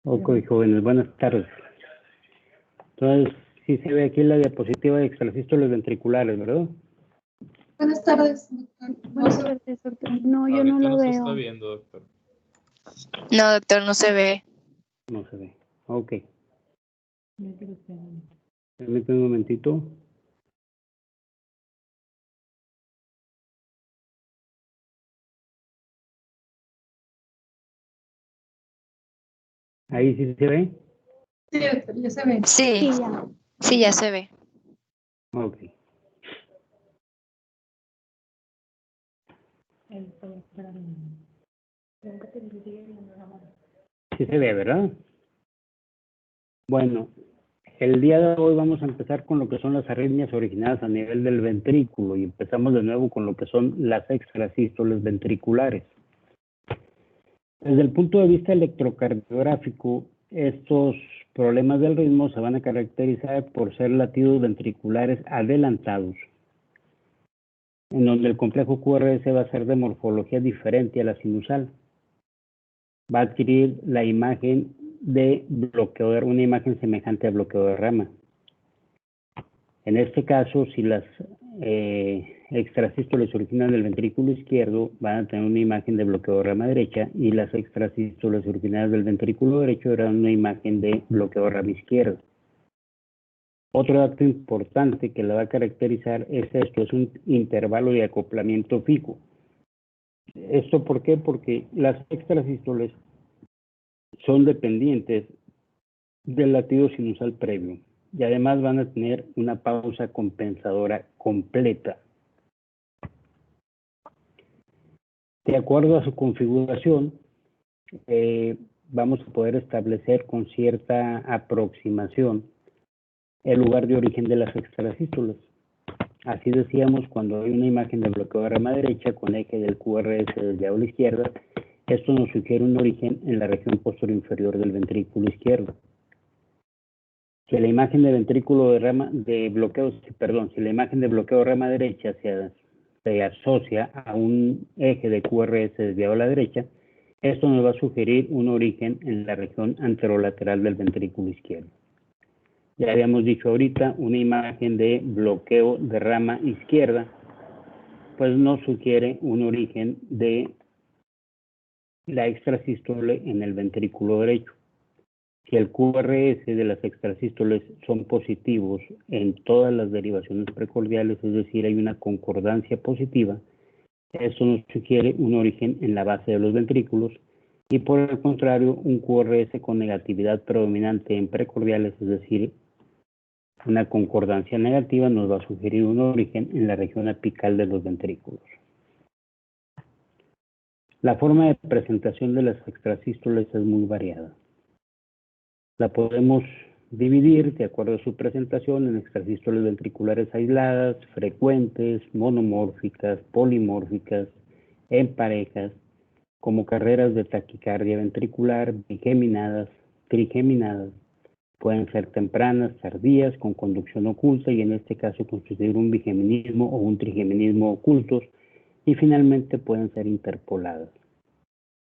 Ok, jóvenes, buenas tardes. Entonces, sí se ve aquí la diapositiva de extrasístoles ventriculares, ¿verdad? Buenas tardes, doctor. Buenas tardes, doctor. No, yo no lo se veo. está viendo, doctor. No, doctor, no se ve. No se ve. Ok. Permítame un momentito. Ahí sí se ve. Sí, doctor, ya se ve. Sí, Sí, ya. sí, ya se ve. Ok. Sí se ve, ¿verdad? Bueno, el día de hoy vamos a empezar con lo que son las arritmias originadas a nivel del ventrículo y empezamos de nuevo con lo que son las extrasístoles ventriculares. Desde el punto de vista electrocardiográfico, estos problemas del ritmo se van a caracterizar por ser latidos ventriculares adelantados, en donde el complejo QRS va a ser de morfología diferente a la sinusal. Va a adquirir la imagen de bloqueo, una imagen semejante a bloqueo de rama. En este caso, si las extrasístoles originan del ventrículo izquierdo, van a tener una imagen de bloqueo de rama derecha y las extrasístoles originadas del ventrículo derecho darán una imagen de bloqueo de rama izquierda. Otro dato importante que la va a caracterizar es esto, es un intervalo de acoplamiento fijo. ¿Esto por qué? Porque las extrasístoles son dependientes del latido sinusal previo y además van a tener una pausa compensadora completa. De acuerdo a su configuración, vamos a poder establecer con cierta aproximación el lugar de origen de las extrasístoles. Así decíamos, cuando hay una imagen de bloqueo de rama derecha con eje del QRS desde a la izquierda, esto nos sugiere un origen en la región posterior inferior del ventrículo izquierdo. Si la imagen de ventrículo de rama de bloqueo, si la imagen de bloqueo de rama derecha se asocia a un eje de QRS desviado a la derecha, esto nos va a sugerir un origen en la región anterolateral del ventrículo izquierdo. Ya habíamos dicho ahorita, una imagen de bloqueo de rama izquierda, pues nos sugiere un origen de la extrasístole en el ventrículo derecho. Si el QRS de las extrasístoles son positivos en todas las derivaciones precordiales, es decir, hay una concordancia positiva, esto nos sugiere un origen en la base de los ventrículos, y por el contrario, un QRS con negatividad predominante en precordiales, es decir, una concordancia negativa, nos va a sugerir un origen en la región apical de los ventrículos. La forma de presentación de las extrasístoles es muy variada. La podemos dividir, de acuerdo a su presentación, en extrasístoles ventriculares aisladas, frecuentes, monomórficas, polimórficas, en parejas, como carreras de taquicardia ventricular, bigeminadas, trigeminadas. Pueden ser tempranas, tardías, con conducción oculta y en este caso constituir un bigeminismo o un trigeminismo ocultos, y finalmente pueden ser interpoladas.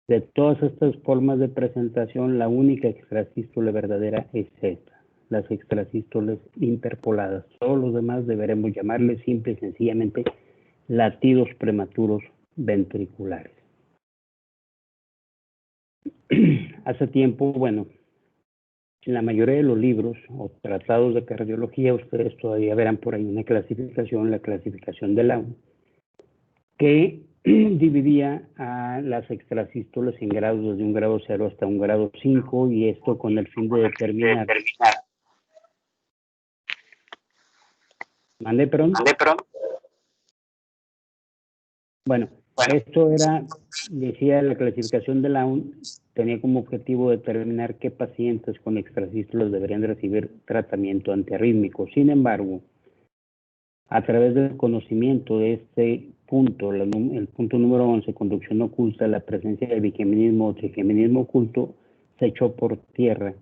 De todas estas formas de presentación, la única extrasístole verdadera es esta, las extrasístoles interpoladas. Todos los demás deberemos llamarles simple y sencillamente latidos prematuros ventriculares. Hace tiempo, bueno, en la mayoría de los libros o tratados de cardiología, ustedes todavía verán por ahí una clasificación, la clasificación de Laun, que dividía a las extrasístoles en grados desde un grado 0 hasta un grado 5 y esto con el fin de determinar. ¿Mande, perdón? Bueno, esto era, decía la clasificación de Laun, tenía como objetivo determinar qué pacientes con extrasístoles deberían recibir tratamiento antiarrítmico. Sin embargo, a través del conocimiento de este punto, el punto número 11, conducción oculta, la presencia de bigeminismo o trigeminismo oculto, se echó por tierra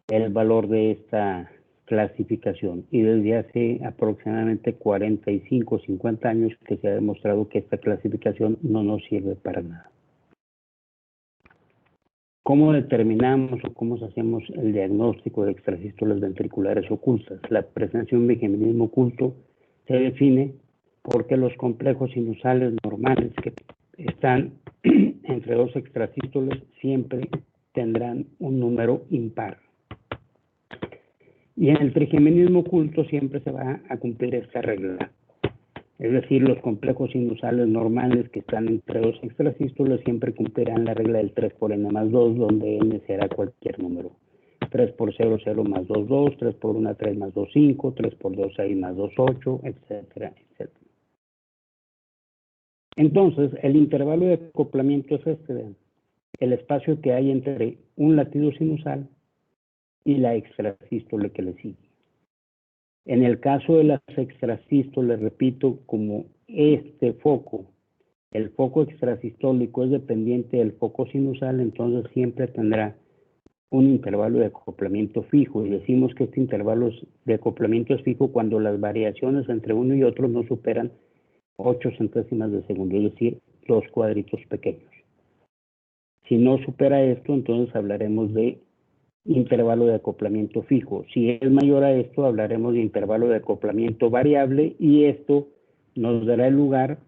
el valor de esta clasificación y desde hace aproximadamente 45 o 50 años que se ha demostrado que esta clasificación no nos sirve para nada. ¿Cómo determinamos o cómo hacemos el diagnóstico de extrasístoles ventriculares ocultas? La presencia de un bigeminismo oculto se define porque los complejos sinusales normales que están entre dos extrasístoles siempre tendrán un número impar. Y en el trigeminismo oculto siempre se va a cumplir esta regla. Es decir, los complejos sinusales normales que están entre dos extrasístoles siempre cumplirán la regla del 3 por n más 2, donde n será cualquier número. 3 por 0, 0 más 2, 2, 3 por 1, 3 más 2, 5, 3 por 2, 6 más 2, 8, etcétera, etcétera. Entonces, el intervalo de acoplamiento es este, vean, el espacio que hay entre un latido sinusal y la extrasístole que le sigue. En el caso de las extrasístoles, repito, como este foco, el foco extrasistólico es dependiente del foco sinusal, entonces siempre tendrá un intervalo de acoplamiento fijo. Y decimos que este intervalo de acoplamiento es fijo cuando las variaciones entre uno y otro no superan 8 centésimas de segundo, es decir, 2 cuadritos pequeños. Si no supera esto, entonces hablaremos de intervalo de acoplamiento fijo. Si es mayor a esto, hablaremos de intervalo de acoplamiento variable y esto nos dará el lugar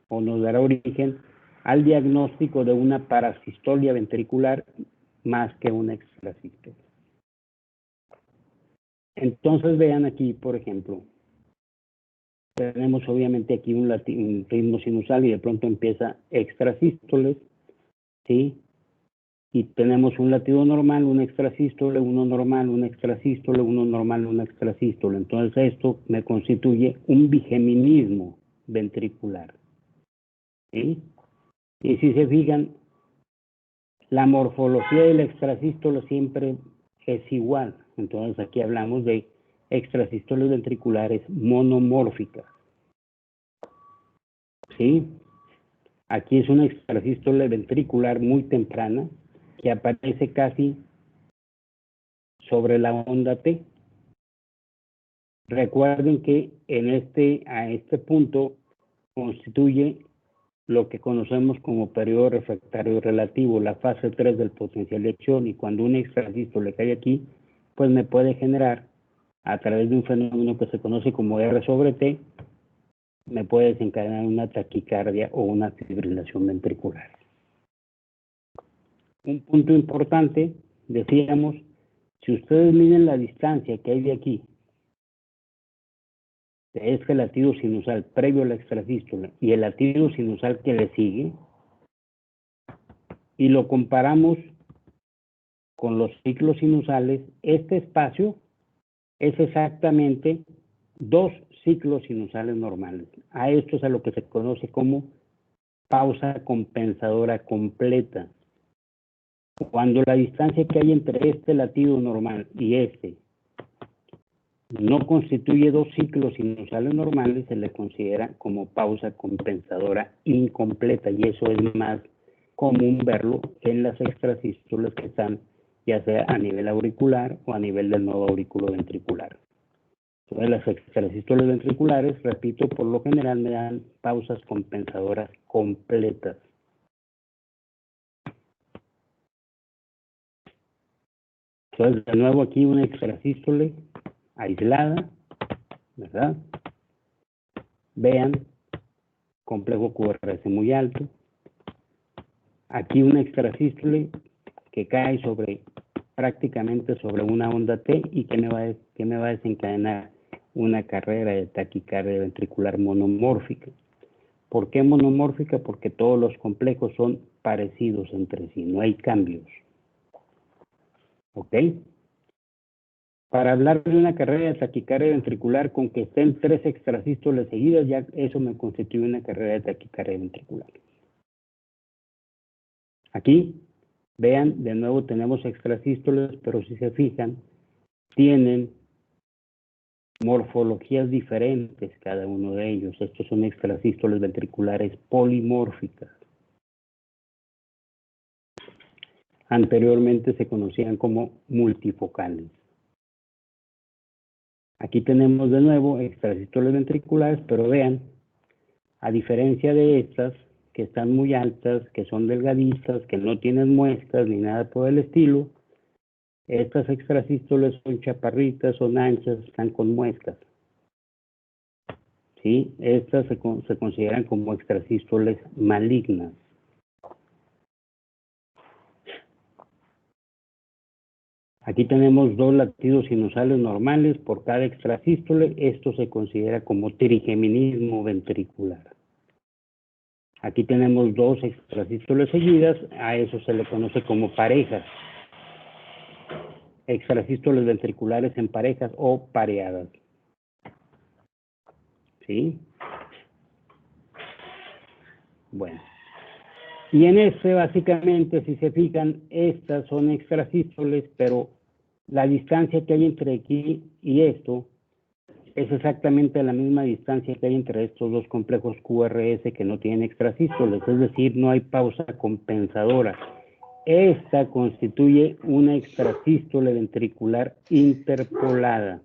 o nos dará origen al diagnóstico de una parasistolia ventricular más que una extrasístole. Entonces vean aquí, por ejemplo, tenemos obviamente aquí un ritmo sinusal y de pronto empieza extrasístoles, ¿sí? Y tenemos un latido normal, un extrasístole, uno normal, un extrasístole, uno normal, un extrasístole. Entonces esto me constituye un bigeminismo ventricular. ¿Sí? Y si se fijan, la morfología del extrasístole siempre es igual. Entonces aquí hablamos de extrasístoles ventriculares monomórficas. ¿Sí? Aquí es una extrasístole ventricular muy temprana que aparece casi sobre la onda T. Recuerden que a este punto constituye lo que conocemos como periodo refractario relativo, la fase 3 del potencial de acción, y cuando un extrasístole cae aquí, pues me puede generar, a través de un fenómeno que se conoce como R sobre T, me puede desencadenar una taquicardia o una fibrilación ventricular. Un punto importante, decíamos, si ustedes miden la distancia que hay de aquí, de este latido sinusal previo a la extrasístola y el latido sinusal que le sigue, y lo comparamos con los ciclos sinusales, este espacio es exactamente 2 ciclos sinusales normales. A esto es a lo que se conoce como pausa compensadora completa. Cuando la distancia que hay entre este latido normal y este no constituye 2 ciclos sinusales normales, se le considera como pausa compensadora incompleta, y eso es más común verlo en las extrasístoles que están ya sea a nivel auricular o a nivel del nodo auriculoventricular. Entonces las extrasístoles ventriculares, repito, por lo general me dan pausas compensadoras completas. Entonces de nuevo aquí una extrasístole aislada, ¿verdad? Vean, complejo QRS muy alto. Aquí una extrasístole que cae prácticamente sobre una onda T y que me va a desencadenar una carrera de taquicardia ventricular monomórfica. ¿Por qué monomórfica? Porque todos los complejos son parecidos entre sí, no hay cambios. ¿Ok? Para hablar de una carrera de taquicardia ventricular con que estén 3 extrasístoles seguidas, ya eso me constituye una carrera de taquicardia ventricular. Aquí, vean, de nuevo tenemos extrasístoles, pero si se fijan, tienen morfologías diferentes cada uno de ellos. Estos son extrasístoles ventriculares polimórficas. Anteriormente se conocían como multifocales. Aquí tenemos de nuevo extrasístoles ventriculares, pero vean, a diferencia de estas, que están muy altas, que son delgaditas, que no tienen muescas ni nada por el estilo, estas extrasístoles son chaparritas, son anchas, están con muescas. ¿Sí? Estas se consideran como extrasístoles malignas. Aquí tenemos 2 latidos sinusales normales por cada extrasístole. Esto se considera como trigeminismo ventricular. Aquí tenemos 2 extrasístoles seguidas. A eso se le conoce como parejas. Extrasístoles ventriculares en parejas o pareadas. ¿Sí? Bueno. Y en este, básicamente, si se fijan, estas son extrasístoles, pero la distancia que hay entre aquí y esto es exactamente la misma distancia que hay entre estos 2 complejos QRS que no tienen extrasístoles, es decir, no hay pausa compensadora. Esta constituye una extrasístole ventricular interpolada.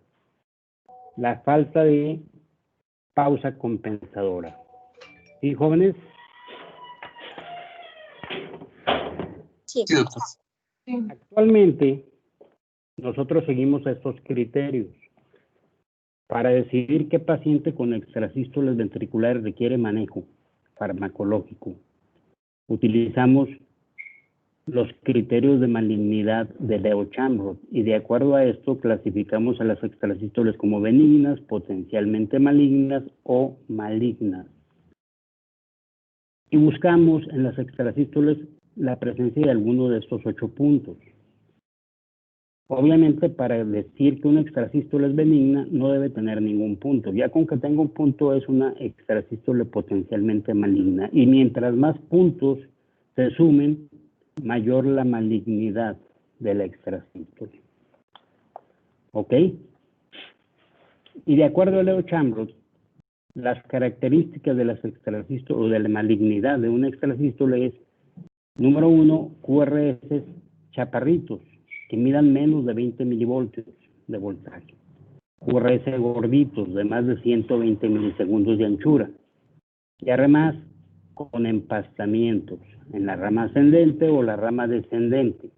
La falta de pausa compensadora. ¿Sí, jóvenes? Sí. Actualmente, nosotros seguimos estos criterios para decidir qué paciente con extrasístoles ventriculares requiere manejo farmacológico. Utilizamos los criterios de malignidad de Leo Chambrot y de acuerdo a esto clasificamos a las extrasístoles como benignas, potencialmente malignas o malignas. Y buscamos en las extrasístoles la presencia de alguno de estos 8 puntos. Obviamente, para decir que una extrasístole es benigna, no debe tener ningún punto. Ya con que tenga un punto es una extrasístole potencialmente maligna. Y mientras más puntos se sumen, mayor la malignidad de la extrasístole. ¿Ok? Y de acuerdo a Leo Chambrot, las características de las extrasístoles o de la malignidad de una extrasístole es, número 1, QRS chaparritos, que midan menos de 20 milivoltios de voltaje. QRS gorditos, de más de 120 milisegundos de anchura. Y además, con empastamientos en la rama ascendente o la rama descendente.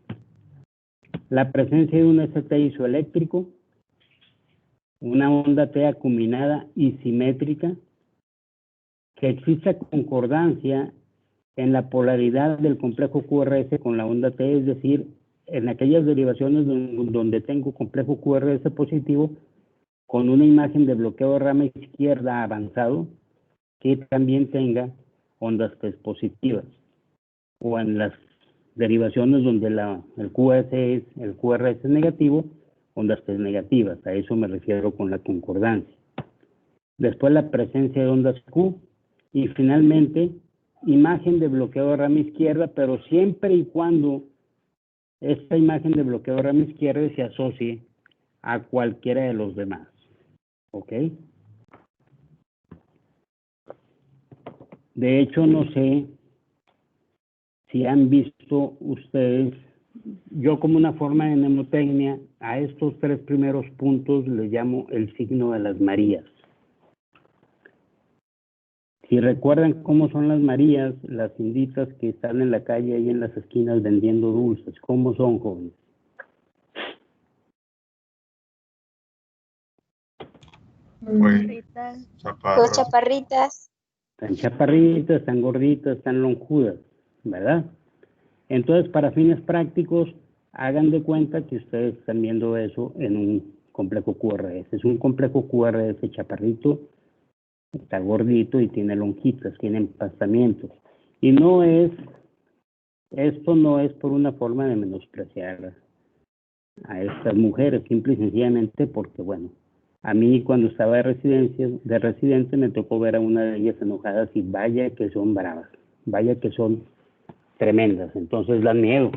La presencia de un ST isoeléctrico, una onda T acuminada y simétrica, que exista concordancia en la polaridad del complejo QRS con la onda T, es decir, en aquellas derivaciones donde tengo complejo QRS positivo con una imagen de bloqueo de rama izquierda avanzado que también tenga ondas T positivas, o en las derivaciones donde el QRS es negativo, ondas T negativas. A eso me refiero con la concordancia. Después la presencia de ondas Q y finalmente imagen de bloqueo de rama izquierda, pero siempre y cuando esta imagen de bloqueo de rama izquierda se asocie a cualquiera de los demás. ¿Ok? De hecho, no sé si han visto ustedes, yo como una forma de mnemotecnia, a estos 3 primeros puntos les llamo el signo de las Marías. Si recuerdan cómo son las Marías, las inditas que están en la calle ahí en las esquinas vendiendo dulces, ¿cómo son, jóvenes? Dos chaparritas. Están chaparritas, están gorditas, están lonjudas, ¿verdad? Entonces, para fines prácticos, hagan de cuenta que ustedes están viendo eso en un complejo QRS. Es un complejo QRS chaparrito, está gordito y tiene lonjitas, tiene empastamientos. Y esto no es por una forma de menospreciar a estas mujeres, simple y sencillamente porque, bueno, a mí cuando estaba de residente me tocó ver a una de ellas enojadas y vaya que son bravas, vaya que son tremendas, entonces dan miedo.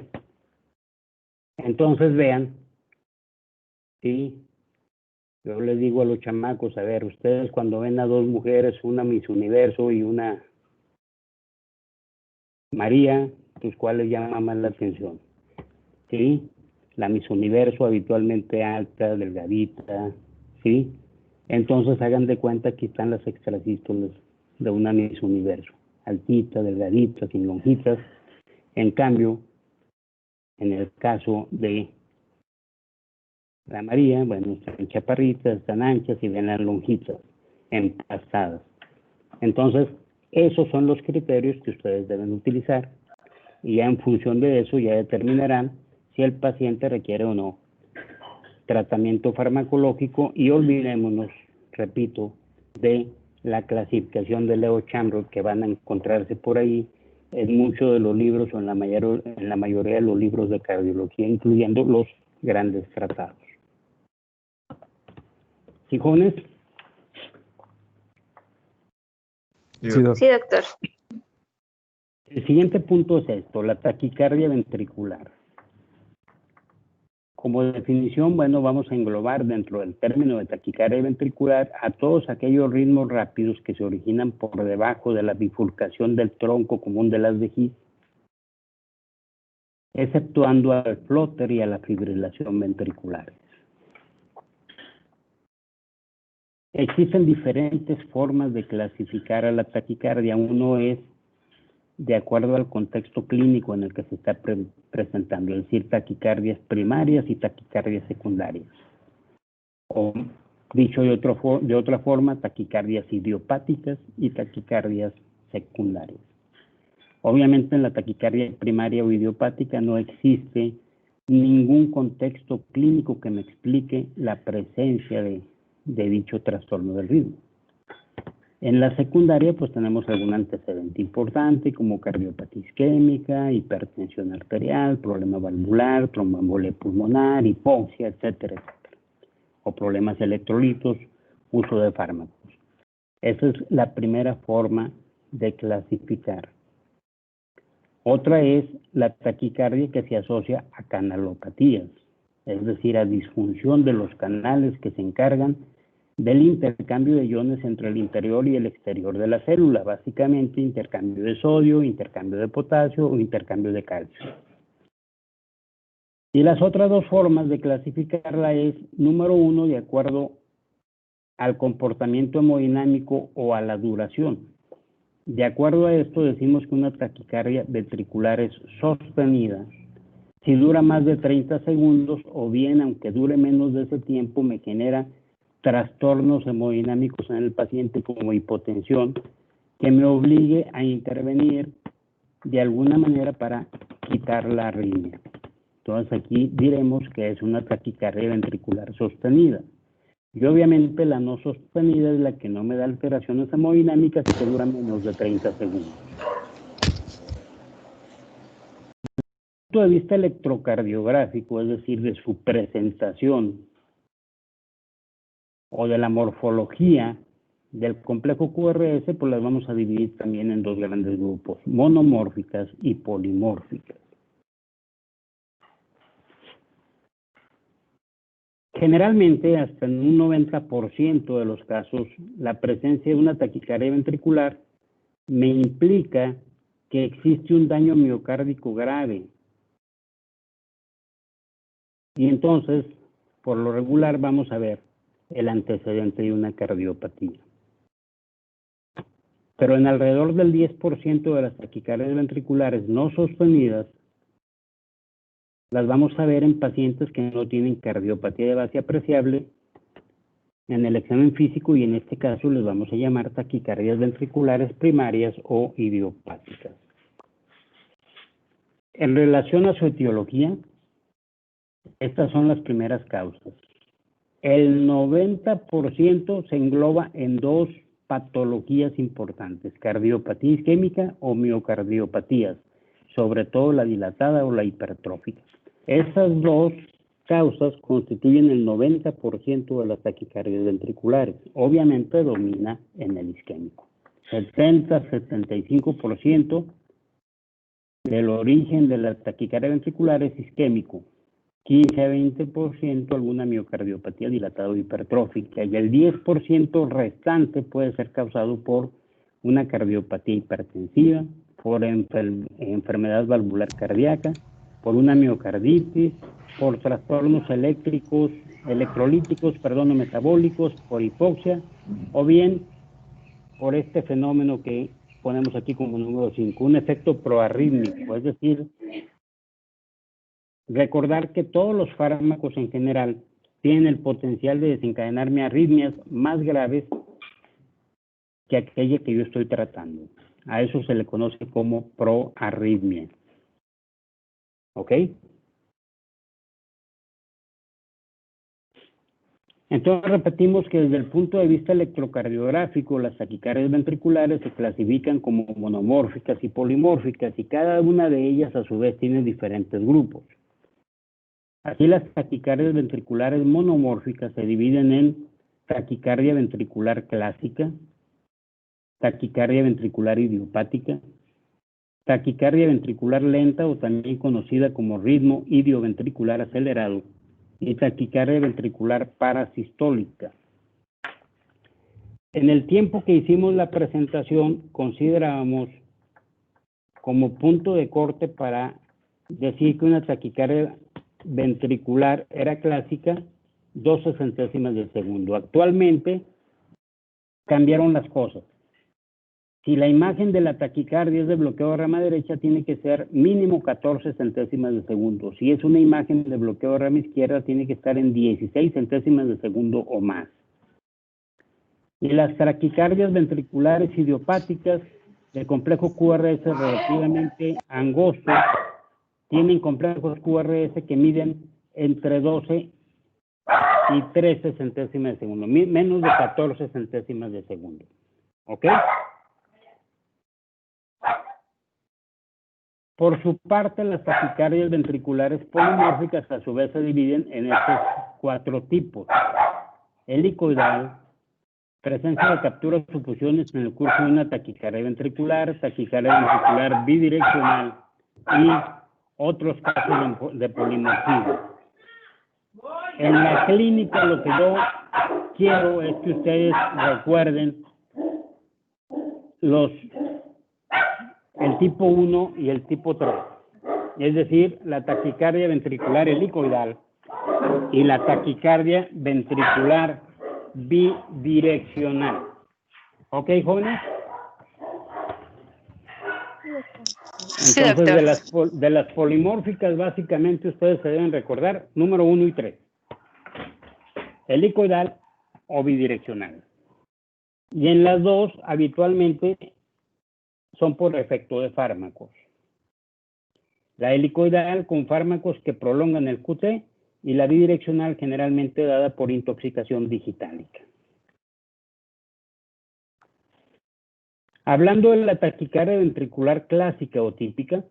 Entonces vean, sí, yo les digo a los chamacos, a ver, ustedes cuando ven a 2 mujeres, una Miss Universo y una María, pues ¿cuál les llama más la atención? Sí, la Miss Universo habitualmente alta, delgadita, ¿sí? Entonces hagan de cuenta que están las extrasístoles de una misma universo, altitas, delgaditas, sin lonjitas. En cambio, en el caso de la María, bueno, están chaparritas, están anchas y ven las lonjitas, empastadas. Entonces, esos son los criterios que ustedes deben utilizar y ya en función de eso ya determinarán si el paciente requiere o no tratamiento farmacológico y olvidémonos, repito, de la clasificación de Leo Chamrod que van a encontrarse por ahí en muchos de los libros o en la mayoría de los libros de cardiología, incluyendo los grandes tratados. ¿Sí, jóvenes? Sí, doctor. El siguiente punto es esto, la taquicardia ventricular. Como definición, bueno, vamos a englobar dentro del término de taquicardia ventricular a todos aquellos ritmos rápidos que se originan por debajo de la bifurcación del tronco común de las vejigas, exceptuando al flóter y a la fibrilación ventricular. Existen diferentes formas de clasificar a la taquicardia. Uno es de acuerdo al contexto clínico en el que se está presentando, es decir, taquicardias primarias y taquicardias secundarias. O, dicho de otra forma, taquicardias idiopáticas y taquicardias secundarias. Obviamente en la taquicardia primaria o idiopática no existe ningún contexto clínico que me explique la presencia de dicho trastorno del ritmo. En la secundaria, pues tenemos algún antecedente importante como cardiopatía isquémica, hipertensión arterial, problema valvular, tromboembolia pulmonar, hipoxia, etcétera, etcétera. O problemas electrolitos, uso de fármacos. Esa es la primera forma de clasificar. Otra es la taquicardia que se asocia a canalopatías, es decir, a disfunción de los canales que se encargan del intercambio de iones entre el interior y el exterior de la célula, básicamente intercambio de sodio, intercambio de potasio o intercambio de calcio. Y las otras dos formas de clasificarla es, número uno, de acuerdo al comportamiento hemodinámico o a la duración. De acuerdo a esto, decimos que una taquicardia ventricular es sostenida si dura más de 30 segundos o bien, aunque dure menos de ese tiempo, me genera trastornos hemodinámicos en el paciente como hipotensión que me obligue a intervenir de alguna manera para quitar la arritmia. Entonces aquí diremos que es una taquicardia ventricular sostenida. Y obviamente la no sostenida es la que no me da alteraciones hemodinámicas y que dura menos de 30 segundos. Desde el punto de vista electrocardiográfico, es decir, de su presentación o de la morfología del complejo QRS, pues las vamos a dividir también en dos grandes grupos, monomórficas y polimórficas. Generalmente, hasta en un 90% de los casos, la presencia de una taquicardia ventricular me implica que existe un daño miocárdico grave. Y entonces, por lo regular, vamos a ver el antecedente de una cardiopatía. Pero en alrededor del 10% de las taquicardias ventriculares no sostenidas, las vamos a ver en pacientes que no tienen cardiopatía de base apreciable en el examen físico y en este caso les vamos a llamar taquicardias ventriculares primarias o idiopáticas. En relación a su etiología, estas son las primeras causas. El 90% se engloba en dos patologías importantes, cardiopatía isquémica o miocardiopatías, sobre todo la dilatada o la hipertrófica. Esas dos causas constituyen el 90% de las taquicardias ventriculares. Obviamente domina en el isquémico. 70-75% del origen de la taquicardia ventricular es isquémico. 15-20% alguna miocardiopatía dilatada o hipertrófica y el 10% restante puede ser causado por una cardiopatía hipertensiva, por enfermedad valvular cardíaca, por una miocarditis por trastornos electrolíticos, o metabólicos, por hipoxia, o bien por este fenómeno que ponemos aquí como número 5, un efecto proarrítmico, es decir, recordar que todos los fármacos en general tienen el potencial de desencadenarme arritmias más graves que aquella que yo estoy tratando. A eso se le conoce como proarritmia. ¿Ok? Entonces repetimos que desde el punto de vista electrocardiográfico, las taquicardias ventriculares se clasifican como monomórficas y polimórficas, y cada una de ellas a su vez tiene diferentes grupos. Así las taquicardias ventriculares monomórficas se dividen en taquicardia ventricular clásica, taquicardia ventricular idiopática, taquicardia ventricular lenta o también conocida como ritmo idioventricular acelerado, y taquicardia ventricular parasistólica. En el tiempo que hicimos la presentación, considerábamos como punto de corte para decir que una taquicardia ventricular era clásica 0.02 de segundo. Actualmente cambiaron las cosas. Si la imagen de la taquicardia es de bloqueo de rama derecha, tiene que ser mínimo 14 centésimas de segundo. Si es una imagen de bloqueo de rama izquierda, tiene que estar en 16 centésimas de segundo o más. Y las taquicardias ventriculares idiopáticas de complejo QRS relativamente angosto tienen complejos QRS que miden entre 12 y 13 centésimas de segundo, menos de 14 centésimas de segundo. ¿Ok? Por su parte, las taquicardias ventriculares polimórficas a su vez se dividen en estos 4 tipos. Helicoidal, presencia de capturas o fusiones en el curso de una taquicardia ventricular bidireccional y otros casos de polimorfismo. En la clínica lo que yo quiero es que ustedes recuerden el tipo 1 y el tipo 3, es decir, la taquicardia ventricular helicoidal y la taquicardia ventricular bidireccional. ¿Ok, jóvenes? Sí, Entonces, doctor. de las polimórficas, básicamente ustedes se deben recordar número 1 y 3. Helicoidal o bidireccional. Y en las dos, habitualmente, son por efecto de fármacos. La helicoidal con fármacos que prolongan el QT y la bidireccional generalmente dada por intoxicación digitálica. Hablando de la taquicardia ventricular clásica o típica,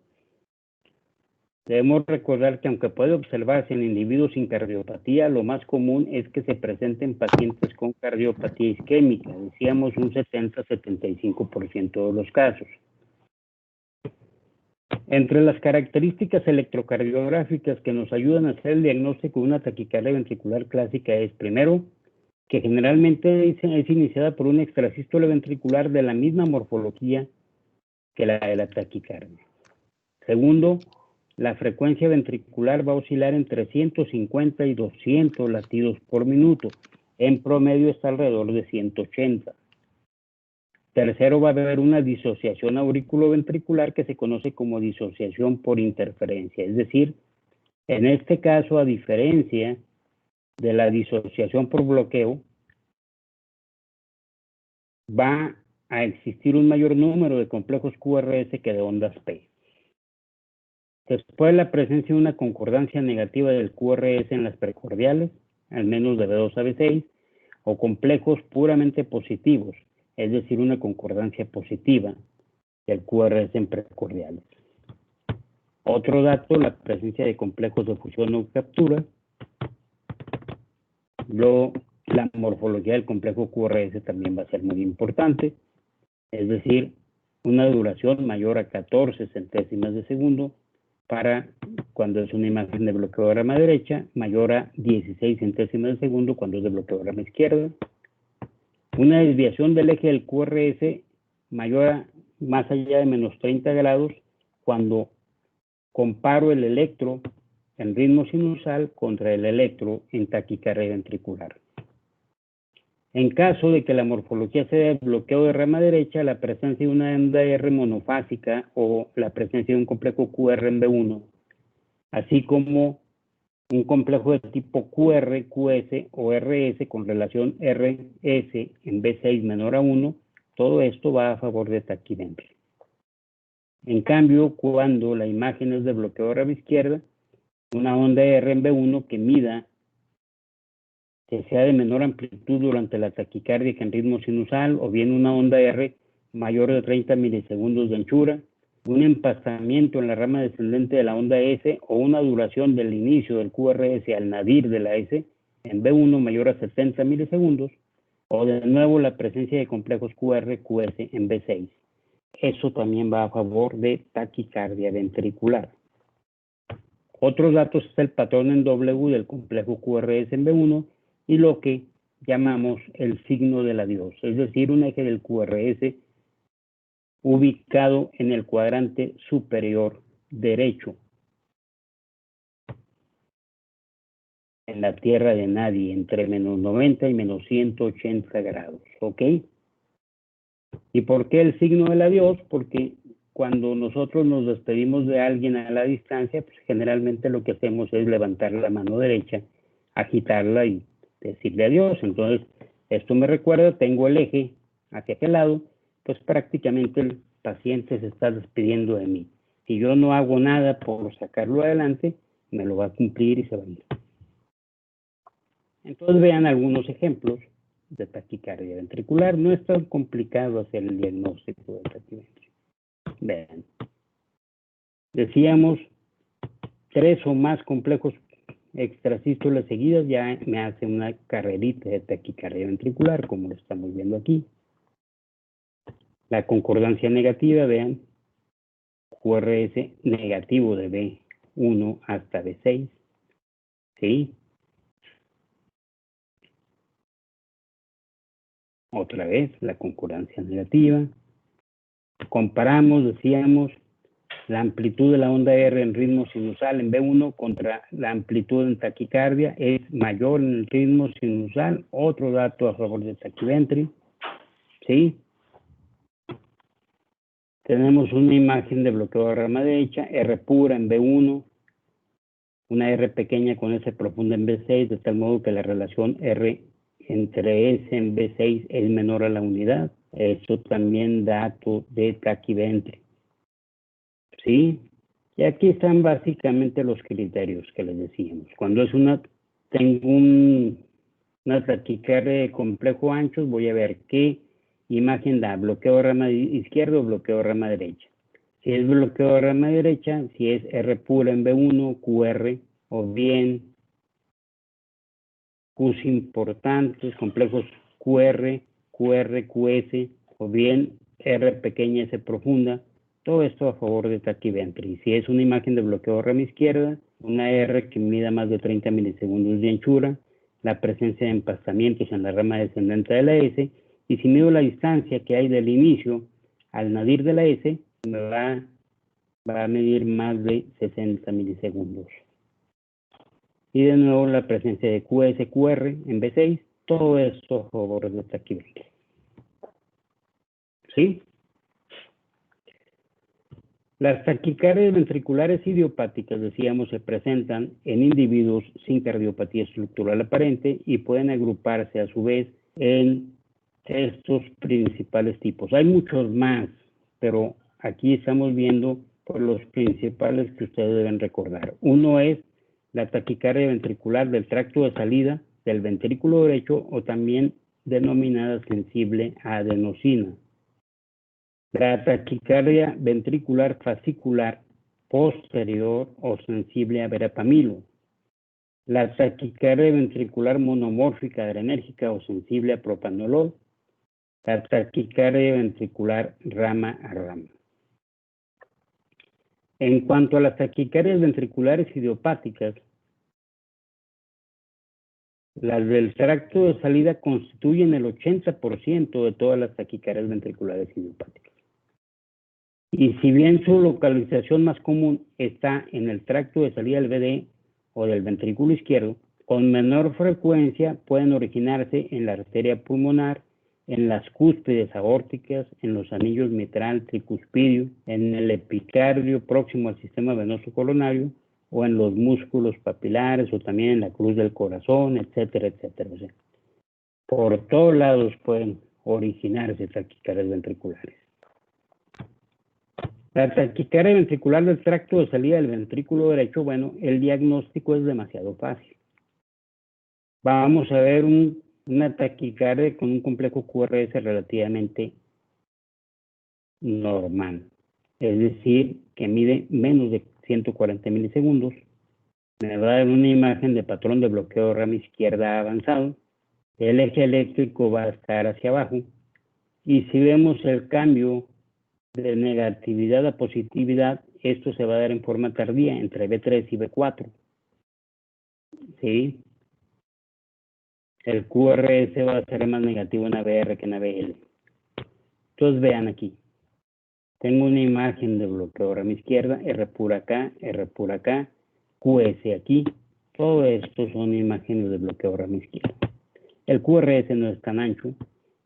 debemos recordar que aunque puede observarse en individuos sin cardiopatía, lo más común es que se presenten pacientes con cardiopatía isquémica, decíamos un 70-75% de los casos. Entre las características electrocardiográficas que nos ayudan a hacer el diagnóstico de una taquicardia ventricular clásica es, primero, que generalmente es iniciada por una extrasístole ventricular de la misma morfología que la de la taquicardia. Segundo, la frecuencia ventricular va a oscilar entre 150 y 200 latidos por minuto. En promedio está alrededor de 180. Tercero, va a haber una disociación auriculoventricular que se conoce como disociación por interferencia. Es decir, en este caso, a diferencia de la disociación por bloqueo, va a existir un mayor número de complejos QRS que de ondas P. Después, la presencia de una concordancia negativa del QRS en las precordiales, al menos de B2 a B6, o complejos puramente positivos, es decir, una concordancia positiva del QRS en precordiales. Otro dato, la presencia de complejos de fusión o captura. Luego, la morfología del complejo QRS también va a ser muy importante, es decir, una duración mayor a 14 centésimas de segundo para cuando es una imagen de bloqueo de rama derecha, mayor a 16 centésimas de segundo cuando es de bloqueo de rama izquierda. Una desviación del eje del QRS mayor a más allá de menos 30 grados cuando comparo el electro en ritmo sinusal contra el electro en taquicardia ventricular. En caso de que la morfología sea de bloqueo de rama derecha, la presencia de una onda R monofásica o la presencia de un complejo QR en B1, así como un complejo de tipo QR, QS o RS con relación RS en B6 menor a 1, todo esto va a favor de taquiventrio. En cambio, cuando la imagen es de bloqueo de rama izquierda, una onda R en B1 que sea de menor amplitud durante la taquicardia que en ritmo sinusal, o bien una onda R mayor de 30 milisegundos de anchura, un empastamiento en la rama descendente de la onda S o una duración del inicio del QRS al nadir de la S en B1 mayor a 70 milisegundos, o de nuevo la presencia de complejos QR-QS en B6. Eso también va a favor de taquicardia ventricular. Otros datos es el patrón en W del complejo QRS en B1 y lo que llamamos el signo del adiós, es decir, un eje del QRS ubicado en el cuadrante superior derecho, en la tierra de nadie, entre menos 90 y menos 180 grados, ¿ok? ¿Y por qué el signo del adiós? Porque cuando nosotros nos despedimos de alguien a la distancia, pues generalmente lo que hacemos es levantar la mano derecha, agitarla y decirle adiós. Entonces, esto me recuerda, tengo el eje hacia aquel lado, pues prácticamente el paciente se está despidiendo de mí. Si yo no hago nada por sacarlo adelante, me lo va a cumplir y se va a ir. Entonces vean algunos ejemplos de taquicardia ventricular. No es tan complicado hacer el diagnóstico de taquiventrio. Vean. Decíamos 3 o más complejos extrasístoles seguidas ya me hace una carrerita de taquicardia ventricular, como lo estamos viendo aquí. La concordancia negativa, vean, QRS negativo de B1 hasta B6, ¿sí? Otra vez, la concordancia negativa. Comparamos, decíamos, la amplitud de la onda R en ritmo sinusal en B1 contra la amplitud en taquicardia es mayor en el ritmo sinusal. Otro dato a favor de taquiventrio, ¿sí? Tenemos una imagen de bloqueo de rama derecha, R pura en B1, una R pequeña con S profunda en B6, de tal modo que la relación R entre S en B6 es menor a la unidad. Eso también dato de taquiventrio. ¿Sí? Y aquí están básicamente los criterios que les decíamos. Cuando es tengo una taquicardia de complejo ancho, voy a ver qué imagen da, bloqueo de rama izquierda o bloqueo de rama derecha. Si es bloqueo de rama derecha, si es R pura en B1, QR, o bien Qs importantes, complejos QR, QS, o bien R pequeña, S profunda, todo esto a favor de taquiventrio. Y si es una imagen de bloqueo de rama izquierda, una R que mida más de 30 milisegundos de anchura, la presencia de empastamientos en la rama descendente de la S, y si mido la distancia que hay del inicio al nadir de la S, me va a medir más de 60 milisegundos. Y de nuevo la presencia de QS-QR en B6, todo esto a favor de taquiventrio. ¿Sí? Las taquicardias ventriculares idiopáticas, decíamos, se presentan en individuos sin cardiopatía estructural aparente y pueden agruparse a su vez en estos principales tipos. Hay muchos más, pero aquí estamos viendo por los principales que ustedes deben recordar. Uno es la taquicardia ventricular del tracto de salida del ventrículo derecho, o también denominada sensible a adenosina. La taquicardia ventricular fascicular posterior o sensible a verapamilo. La taquicardia ventricular monomórfica adrenérgica o sensible a propanolol. La taquicardia ventricular rama a rama. En cuanto a las taquicardias ventriculares idiopáticas, las del tracto de salida constituyen el 80% de todas las taquicardias ventriculares idiopáticas. Y si bien su localización más común está en el tracto de salida del VD, o del ventrículo izquierdo, con menor frecuencia pueden originarse en la arteria pulmonar, en las cúspides aórticas, en los anillos mitral tricuspidio, en el epicardio próximo al sistema venoso coronario, o en los músculos papilares, o también en la cruz del corazón, etcétera, etcétera. O sea, por todos lados pueden originarse taquicardias ventriculares. La taquicardia ventricular del tracto de salida del ventrículo derecho, bueno, el diagnóstico es demasiado fácil. Vamos a ver una taquicardia con un complejo QRS relativamente normal, es decir, que mide menos de 140 milisegundos. Me va a dar una imagen de patrón de bloqueo de rama izquierda avanzado. El eje eléctrico va a estar hacia abajo. Y si vemos el cambio de negatividad a positividad, esto se va a dar en forma tardía, entre B3 y B4. ¿Sí? El QRS va a ser más negativo en ABR que en ABL. Entonces vean aquí. Tengo una imagen de bloqueo de rama izquierda, R pura acá, QS aquí. Todo esto son imágenes de bloqueo de rama izquierda. El QRS no es tan ancho.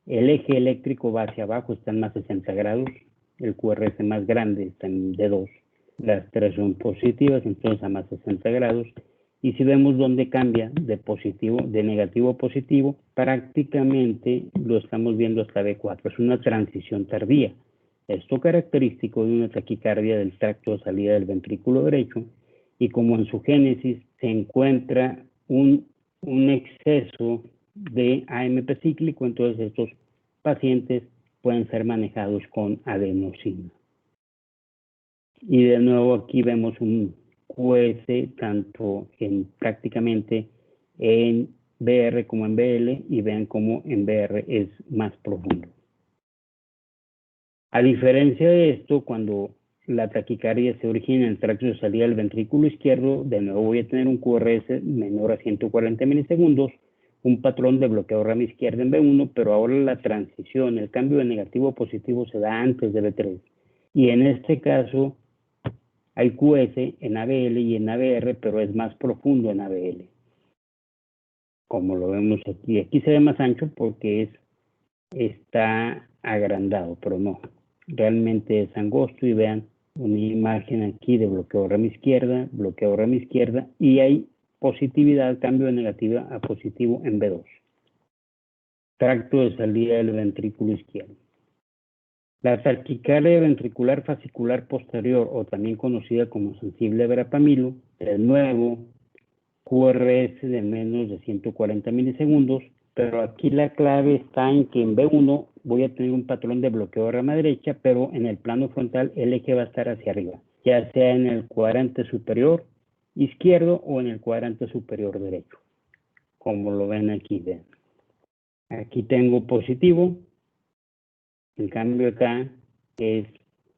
El eje eléctrico va hacia abajo, está en más 60 grados. El QRS más grande está en D2. Las tres son positivas, entonces a más 60 grados. Y si vemos dónde cambia de negativo a positivo, prácticamente lo estamos viendo hasta B4. Es una transición tardía. Esto característico de una taquicardia del tracto de salida del ventrículo derecho, y como en su génesis se encuentra un exceso de AMP cíclico, entonces estos pacientes pueden ser manejados con adenosina. Y de nuevo aquí vemos un QS tanto prácticamente en BR como en BL, y vean cómo en BR es más profundo. A diferencia de esto, cuando la taquicardia se origina en el tracto de salida del ventrículo izquierdo, de nuevo voy a tener un QRS menor a 140 milisegundos, un patrón de bloqueo de rama izquierda en B1, pero ahora la transición, el cambio de negativo a positivo se da antes de B3. Y en este caso hay QS en ABL y en ABR, pero es más profundo en ABL. Como lo vemos aquí. Aquí se ve más ancho porque está agrandado, pero no. Realmente es angosto, y vean una imagen aquí de bloqueo de rama izquierda, y hay positividad, cambio de negativa a positivo en B2. Tracto de salida del ventrículo izquierdo. La taquicardia ventricular fascicular posterior, o también conocida como sensible verapamilo, de nuevo QRS de menos de 140 milisegundos, pero aquí la clave está en que en B1 voy a tener un patrón de bloqueo de rama derecha, pero en el plano frontal el eje va a estar hacia arriba, ya sea en el cuadrante superior izquierdo o en el cuadrante superior derecho, como lo ven aquí. Ven. Aquí tengo positivo, en cambio acá es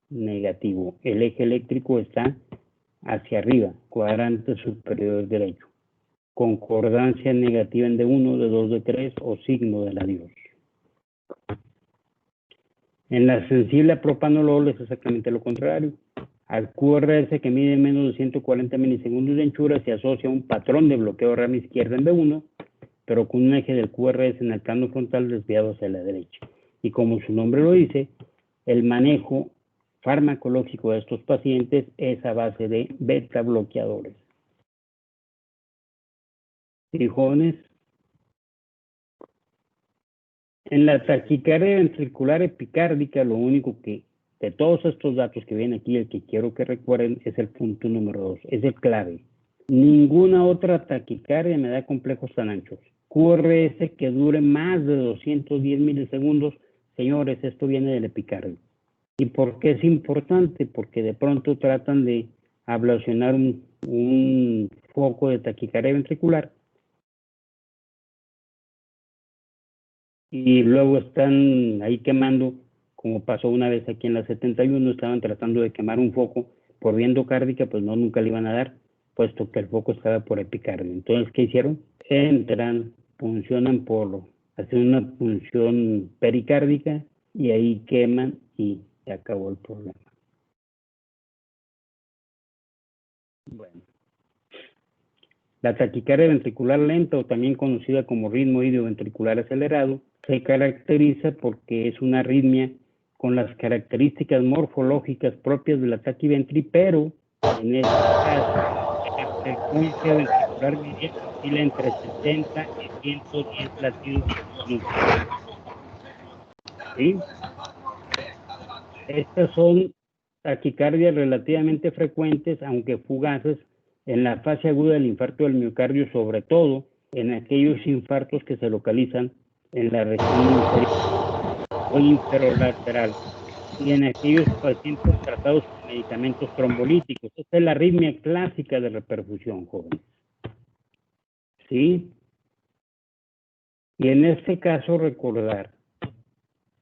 negativo. El eje eléctrico está hacia arriba, cuadrante superior derecho. Concordancia negativa en D1, D2, D3 o signo del adiós. En la sensible a propanolol es exactamente lo contrario. Al QRS, que mide menos de 140 milisegundos de anchura, se asocia un patrón de bloqueo de rama izquierda en B1, pero con un eje del QRS en el plano frontal desviado hacia la derecha. Y como su nombre lo dice, el manejo farmacológico de estos pacientes es a base de beta bloqueadores. ¿Sí, jóvenes? En la taquicardia ventricular epicárdica, lo único que, de todos estos datos que vienen aquí, el que quiero que recuerden es el punto número 2, es el clave. Ninguna otra taquicardia me da complejos tan anchos. QRS que dure más de 210 milisegundos, señores, esto viene del epicardio. ¿Y por qué es importante? Porque de pronto tratan de ablacionar un foco de taquicardia ventricular, y luego están ahí quemando, como pasó una vez aquí en la 71, estaban tratando de quemar un foco por vía endocárdica, pues no, nunca le iban a dar, puesto que el foco estaba por epicardio. Entonces, ¿qué hicieron? Entran, funcionan hacen una punción pericárdica, y ahí queman y se acabó el problema. Bueno. La taquicardia ventricular lenta, o también conocida como ritmo idioventricular acelerado, se caracteriza porque es una arritmia con las características morfológicas propias de la taquiventri, pero en este caso la frecuencia ventricular media oscila entre 60 y 110 latidos por minuto. ¿Sí? Estas son taquicardias relativamente frecuentes, aunque fugaces, en la fase aguda del infarto del miocardio, sobre todo en aquellos infartos que se localizan en la región inferior o inferolateral y en aquellos pacientes tratados con medicamentos trombolíticos. Esta es la arritmia clásica de reperfusión, jóvenes. ¿Sí? Y en este caso recordar,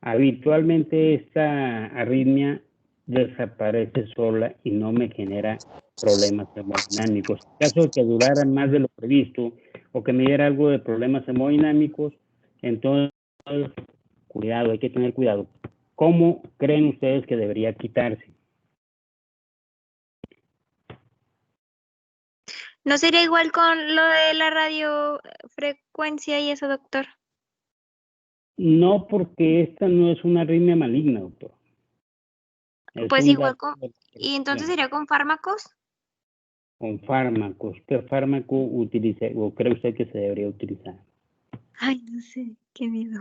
habitualmente esta arritmia desaparece sola y no me genera problemas hemodinámicos. En caso de que durara más de lo previsto o que me diera algo de problemas hemodinámicos, entonces, cuidado, hay que tener cuidado. ¿Cómo creen ustedes que debería quitarse? ¿No sería igual con lo de la radiofrecuencia y eso, doctor? No, porque esta no es una arritmia maligna, doctor. Es Pues un igual dato con... de ¿Y entonces percepción. sería con fármacos? Con fármacos. ¿Qué fármaco utiliza o cree usted que se debería utilizar? Ay, no sé, qué miedo.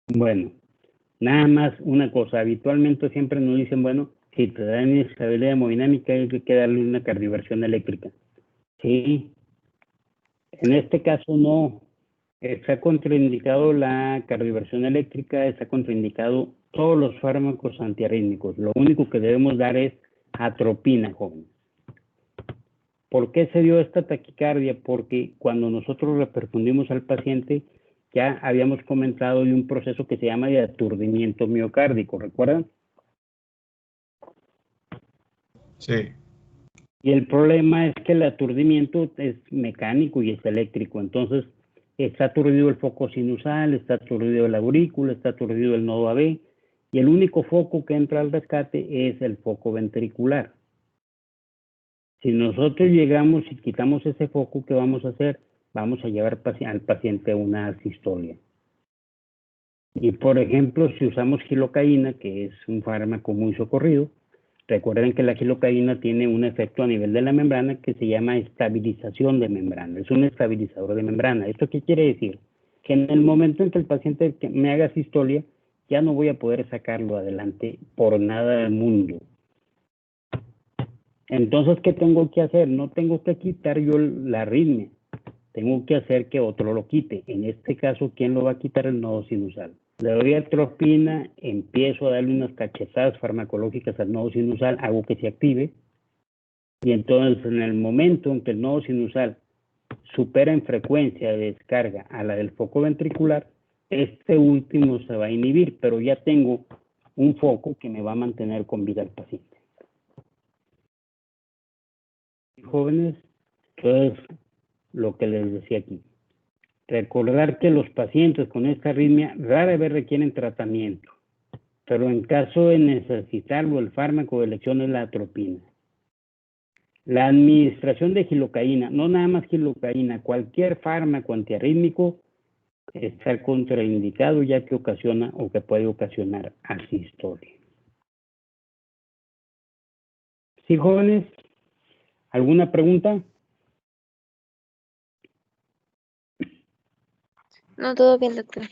Bueno, nada más una cosa. Habitualmente siempre nos dicen, bueno, si te da inestabilidad hemodinámica hay que darle una cardioversión eléctrica. Sí, en este caso no. Está contraindicado la cardioversión eléctrica, está contraindicado todos los fármacos antiarrítmicos. Lo único que debemos dar es atropina, joven. ¿Por qué se dio esta taquicardia? Porque cuando nosotros reperfundimos al paciente, ya habíamos comentado de un proceso que se llama de aturdimiento miocárdico, ¿recuerdan? Sí. Y el problema es que el aturdimiento es mecánico y es eléctrico. Entonces, está aturdido el foco sinusal, está aturdido la aurícula, está aturdido el nodo AB, y el único foco que entra al rescate es el foco ventricular. Si nosotros llegamos y quitamos ese foco, ¿qué vamos a hacer? Vamos a llevar al paciente a una asistolia. Y por ejemplo, si usamos gilocaína, que es un fármaco muy socorrido, recuerden que la gilocaína tiene un efecto a nivel de la membrana que se llama estabilización de membrana. Es un estabilizador de membrana. ¿Esto qué quiere decir? Que en el momento en que el paciente me haga sistolia, ya no voy a poder sacarlo adelante por nada del mundo. Entonces, ¿qué tengo que hacer? No tengo que quitar yo la arritmia. Tengo que hacer que otro lo quite. En este caso, ¿quién lo va a quitar? El nodo sinusal. Le doy atropina, empiezo a darle unas cachetadas farmacológicas al nodo sinusal, hago que se active, y entonces en el momento en que el nodo sinusal supera en frecuencia de descarga a la del foco ventricular, este último se va a inhibir, pero ya tengo un foco que me va a mantener con vida al paciente. Jóvenes, entonces lo que les decía aquí. Recordar que los pacientes con esta arritmia rara vez requieren tratamiento, pero en caso de necesitarlo, el fármaco de elección es la atropina. La administración de gilocaína, no nada más gilocaína, cualquier fármaco antiarrítmico está contraindicado ya que ocasiona o que puede ocasionar asistolia. ¿Sí, jóvenes? ¿Alguna pregunta? No, todo bien, doctor.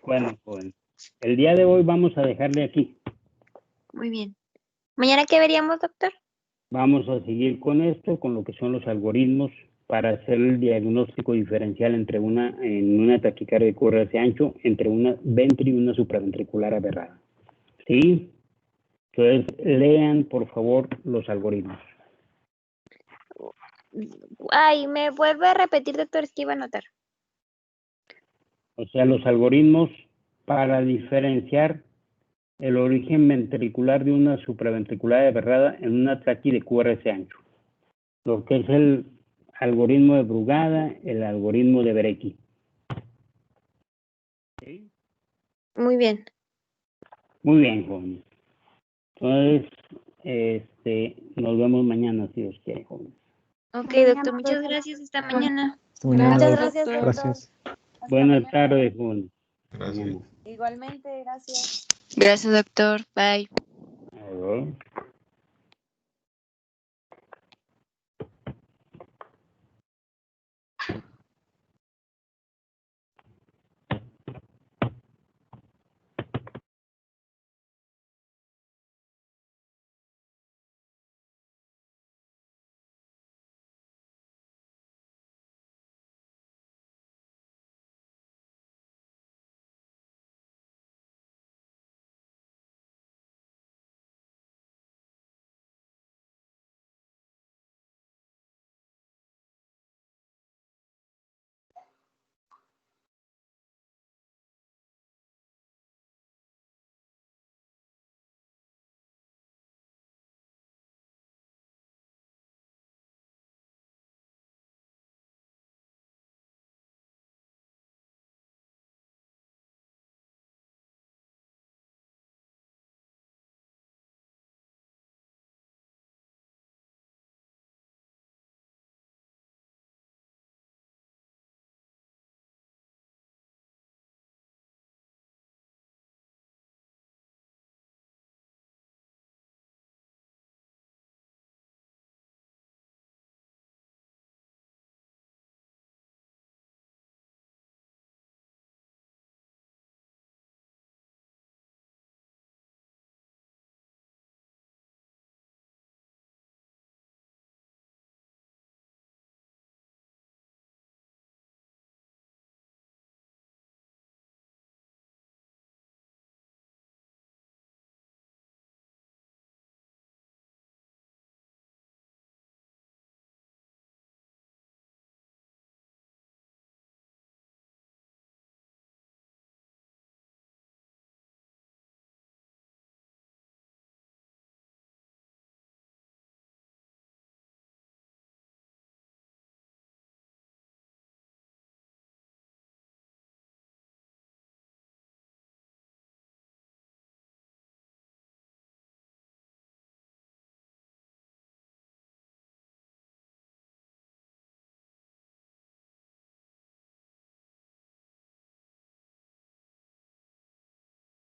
Bueno, jóvenes, el día de hoy vamos a dejarle aquí. Muy bien. ¿Mañana qué veríamos, doctor? Vamos a seguir con esto, con lo que son los algoritmos para hacer el diagnóstico diferencial entre una taquicardia de QRS ancho, entre una ventri y una supraventricular aberrada. ¿Sí? Entonces, lean, por favor, los algoritmos. Ay, ¿me vuelve a repetir, doctor? Es que iba a anotar. O sea, los algoritmos para diferenciar el origen ventricular de una supraventricular aberrada en una traqui de QRS ancho. Lo que es el algoritmo de Brugada, el algoritmo de Berecki. ¿Sí? Muy bien. Muy bien, jóvenes. Entonces, Nos vemos mañana, si Dios quiere, jóvenes. Ok, Mañana, doctor, muchas gracias. Hasta mañana. Hasta mañana. Muchas gracias, doctor. Gracias. Hasta Buenas mañana. tardes, jóvenes. Gracias. Mañana. Igualmente, gracias. Gracias, doctor. Bye. Adiós.